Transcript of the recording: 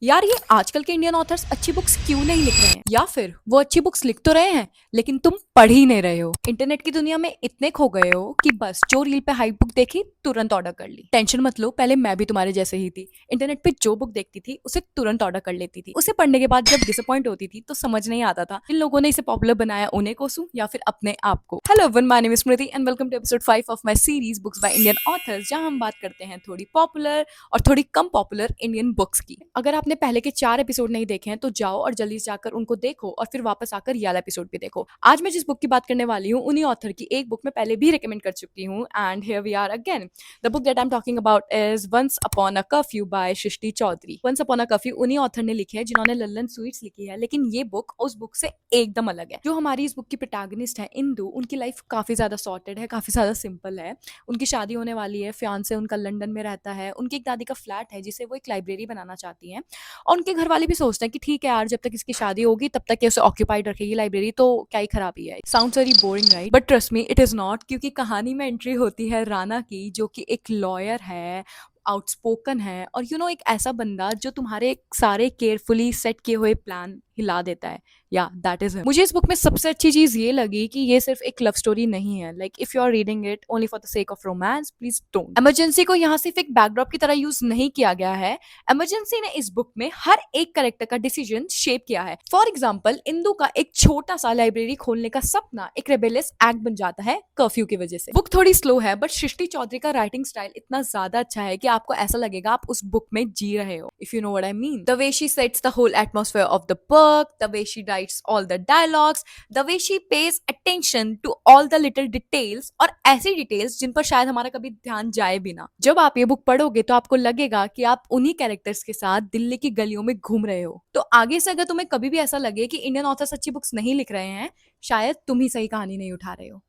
यार ये आजकल के इंडियन ऑथर्स अच्छी बुक्स क्यों नहीं लिख रहे हैं, या फिर वो अच्छी बुक्स लिख तो रहे हैं लेकिन तुम पढ़ ही नहीं रहे हो। इंटरनेट की दुनिया में इतने खो गए हो कि बस जो रील पे हाइप बुक देखी तुरंत ऑर्डर कर ली। टेंशन मत लो, पहले मैं भी तुम्हारे जैसे ही थी। इंटरनेट पे जो बुक देखती थी उसे तुरंत ऑर्डर कर लेती थी। उसे पढ़ने के बाद जब डिसअपॉइंट होती थी तो समझ नहीं आता था इन लोगों ने इसे पॉपुलर बनाया उन्हें कोसू या फिर अपने आप को। Hello everyone, my name is Smriti and welcome to episode 5 of my series books by Indian authors, जहां हम बात करते हैं थोड़ी पॉपुलर और थोड़ी कम पॉपुलर इंडियन बुक्स की। अगर आपने पहले के 4 एपिसोड नहीं देखे हैं तो जाओ और जल्दी से जाकर उनको देखो और फिर वापस आकर ये वाला एपिसोड भी देखो। आज मैं जिस बुक की बात करने वाली हूँ उन्हीं ऑथर की एक बुक मैं पहले भी रिकमेंड कर चुकी हूँ, and here we are again. The book that I am talking about is once upon a curfew by Srishti Chaudhary. Once upon a curfew उन्हीं ऑथर ने लिखी है जिन्होंने लल्लन स्वीट्स लिखी है, लेकिन ये बुक उस बुक से एकदम अलग है। जो हमारी इस बुक की प्रोटैगनिस्ट है इंदु, उनकी लाइफ काफी ज्यादा सॉर्टेड है, काफी ज्यादा सिंपल है। उनकी शादी होने वाली है, फियांसे उनका लंदन में रहता है, उनकी एक दादी का फ्लैट है जिसे वो एक लाइब्रेरी बनाना चाहती हैं, और उनके घर वाले भी सोचते हैं कि ठीक है यार, जब तक इसकी शादी होगी तब तक ये उसे ऑक्यूपाइड रखेगी लाइब्रेरी, तो क्या ही खराबी है। Sounds very boring right, but trust me it is not, क्योंकि कहानी में एंट्री होती है राना की, जो कि एक लॉयर है, आउटस्पोकन है, और एक ऐसा बंदा जो तुम्हारे सारे केयरफुली सेट किए हुए प्लान हिला देता है। या दैट इज मुझे इस बुक में सबसे अच्छी चीज ये लगी कि ये सिर्फ एक लव स्टोरी नहीं है। Like if you are reading it only for the sake of romance, please don't. Emergency को यहाँ सिर्फ एक बैकड्रॉप की तरह यूज नहीं किया गया है। इमरजेंसी ने इस बुक में हर एक करेक्टर का डिसीजन शेप किया है। फॉर एग्जाम्पल, इंदु का एक छोटा सा लाइब्रेरी खोलने का सपना एक रेबेलियस एक्ट बन जाता है कर्फ्यू की वजह से। बुक थोड़ी स्लो है, बट सृष्टि चौधरी का राइटिंग स्टाइल इतना ज्यादा अच्छा है कि आपको ऐसा लगेगा आप उस बुक में जी रहे हो, if you know what I mean. The way she sets the whole atmosphere of the book, the way she writes all the dialogues, the way she pays attention to all the little details, और ऐसी details जिन पर शायद हमारा कभी ध्यान जाए भी ना। जब आप ये बुक पढ़ोगे तो आपको लगेगा कि आप उन्हीं कैरेक्टर्स के साथ दिल्ली की गलियों में घूम रहे हो। तो आगे से अगर तुम्हें कभी भी ऐसा लगे कि इंडियन ऑथर्स अच्छी बुक्स नहीं लिख रहे हैं, शायद तुम ही सही कहानी नहीं उठा रहे हो।